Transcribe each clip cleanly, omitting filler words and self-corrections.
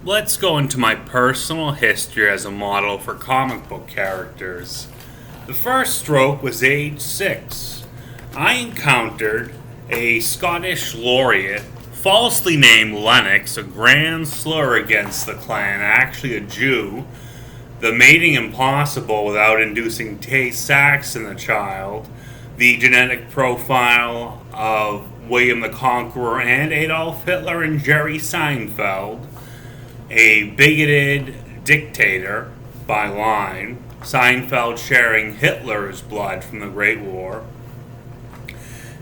Let's go into my personal history as a model for comic book characters. The first stroke was age 6. I encountered a Scottish laureate, falsely named Lennox, a grand slur against the clan, actually a Jew, the mating impossible without inducing Tay-Sachs in the child, the genetic profile of William the Conqueror and Adolf Hitler and Jerry Seinfeld, a bigoted dictator by line, Seinfeld sharing Hitler's blood from the Great War.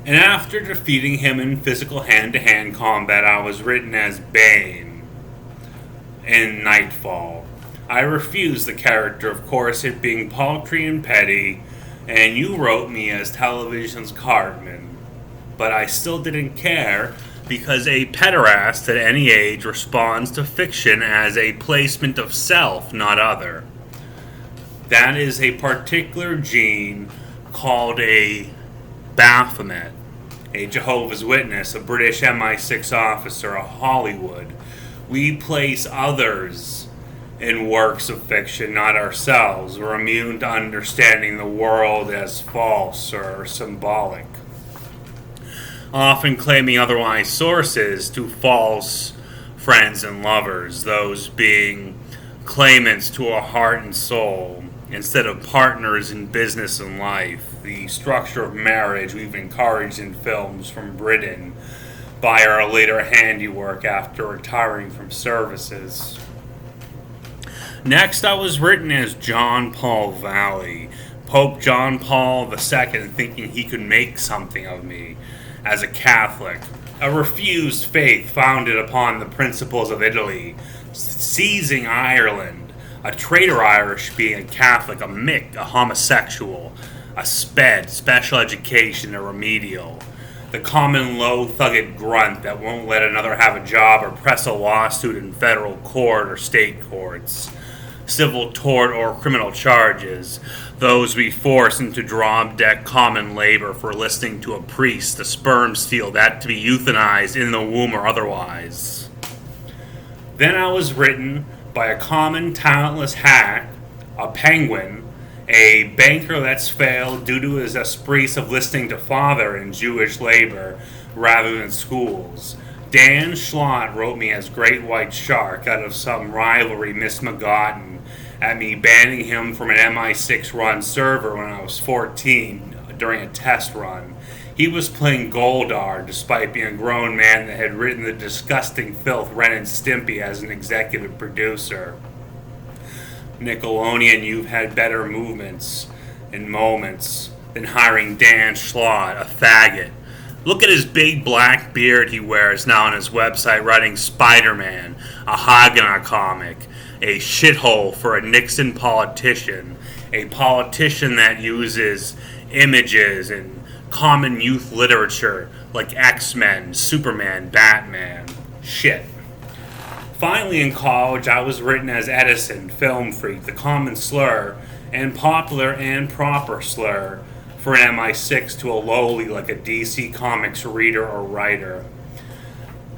And after defeating him in physical hand-to-hand combat, I was written as Bane in Nightfall. I refused the character, of course, it being paltry and petty, and you wrote me as television's Cartman. But I still didn't care, because a pederast at any age responds to fiction as a placement of self, not other. That is a particular gene called a Baphomet, a Jehovah's Witness, a British MI6 officer, a Hollywood. We place others in works of fiction, not ourselves. We're immune to understanding the world as false or symbolic, often claiming otherwise sources to false friends and lovers, those being claimants to a heart and soul instead of partners in business and life. The structure of marriage we've encouraged in films from Britain by our later handiwork after retiring from services. Next, I was written as John Paul Valley, Pope John Paul II, thinking he could make something of me as a Catholic, a refused faith founded upon the principles of Italy, seizing Ireland, a traitor Irish being a Catholic, a Mick, a homosexual, a sped, special education, a remedial, the common low-thugged grunt that won't let another have a job or press a lawsuit in federal court or state courts, civil tort or criminal charges, those we force into drop-deck common labor for listening to a priest, a sperm steal that to be euthanized in the womb or otherwise. Then I was written by a common talentless hack, a penguin, a banker that's failed due to his esprits of listening to father in Jewish labor rather than schools. Dan Schlott wrote me as Great White Shark out of some rivalry misbegotten at me banning him from an MI6 run server when I was 14 during a test run. He was playing Goldar despite being a grown man that had written the disgusting filth Ren and Stimpy as an executive producer. Nickelodeon, you've had better movements and moments than hiring Dan Schlott, a faggot. Look at his big black beard he wears now on his website writing Spider-Man, a Haganah comic, a shithole for a Nixon politician, a politician that uses images and common youth literature like X-Men, Superman, Batman. Shit. Finally, in college, I was written as Edison, film freak, the common slur, and popular and proper slur for an MI6 to a lowly like a DC Comics reader or writer.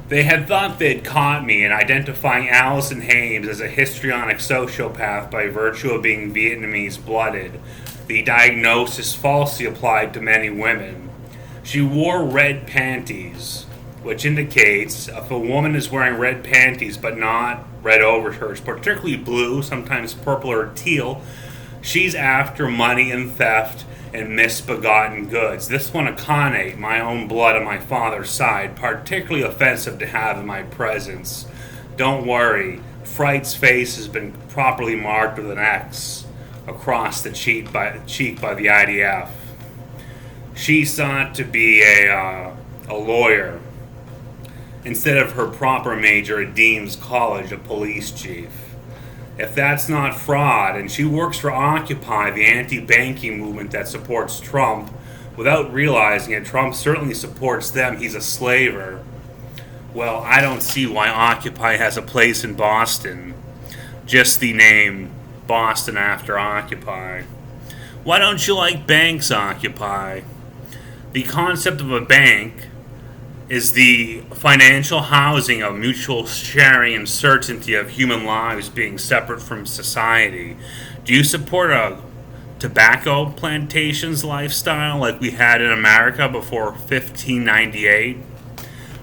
They had thought they'd caught me in identifying Allison Hames as a histrionic sociopath by virtue of being Vietnamese-blooded, the diagnosis falsely applied to many women. She wore red panties, which indicates if a woman is wearing red panties but not red overshirts, particularly blue, sometimes purple or teal, she's after money and theft and misbegotten goods. This one a Khanate, my own blood on my father's side, particularly offensive to have in my presence. Don't worry, Fright's face has been properly marked with an X across the cheek by the IDF. She sought to be a lawyer instead of her proper major at Dean's College, a police chief. If that's not fraud, and she works for Occupy, the anti-banking movement that supports Trump, without realizing it, Trump certainly supports them, he's a slaver. Well, I don't see why Occupy has a place in Boston. Just the name Boston after Occupy. Why don't you like banks, Occupy? The concept of a bank Is the financial housing of mutual sharing and certainty of human lives being separate from society? Do you support a tobacco plantations lifestyle like we had in America before 1598?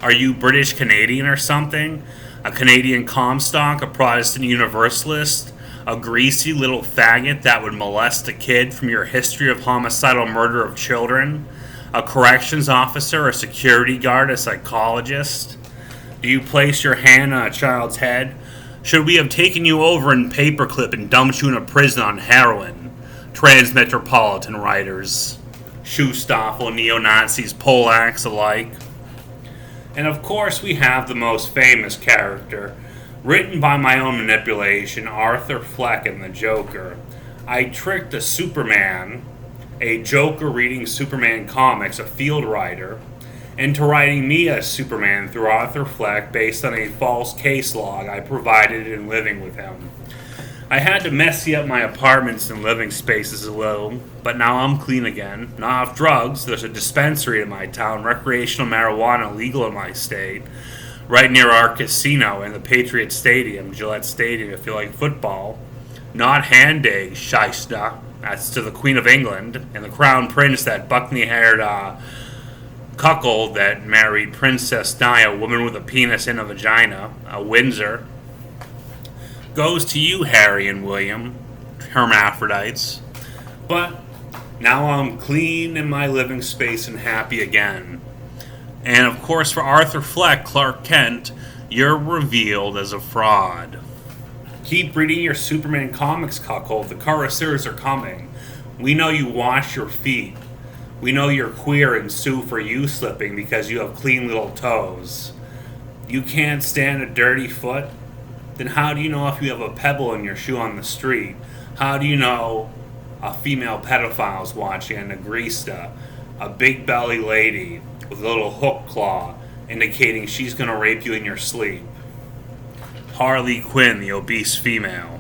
Are you British Canadian or something? A Canadian Comstock, a Protestant Universalist, a greasy little faggot that would molest a kid from your history of homicidal murder of children? A corrections officer, a security guard, a psychologist? Do you place your hand on a child's head? Should we have taken you over in paperclip and dumped you in a prison on heroin? Transmetropolitan writers, Schustoffel, neo-Nazis, Polacks alike. And of course we have the most famous character, written by my own manipulation, Arthur Fleck in The Joker. I tricked a Superman, a Joker reading Superman comics, a field writer, into writing me as Superman through Arthur Fleck based on a false case log I provided in living with him. I had to messy up my apartments and living spaces a little, but now I'm clean again. Not off drugs. There's a dispensary in my town, recreational marijuana legal in my state, right near our casino in the Patriot Stadium, Gillette Stadium, if you like football. Not Handay, shysta. That's to the Queen of England, and the Crown Prince, that buckney-haired cuckold that married Princess Di, a woman with a penis and a vagina, a Windsor. Goes to you, Harry and William, hermaphrodites. But now I'm clean in my living space and happy again. And of course, for Arthur Fleck, Clark Kent, you're revealed as a fraud. Keep reading your Superman comics, cuckold. The connoisseurs are coming. We know you wash your feet. We know you're queer and sue for you slipping because you have clean little toes. You can't stand a dirty foot? Then how do you know if you have a pebble in your shoe on the street? How do you know a female pedophile is watching a negrista, a big belly lady with a little hook claw indicating she's going to rape you in your sleep? Harley Quinn, the obese female.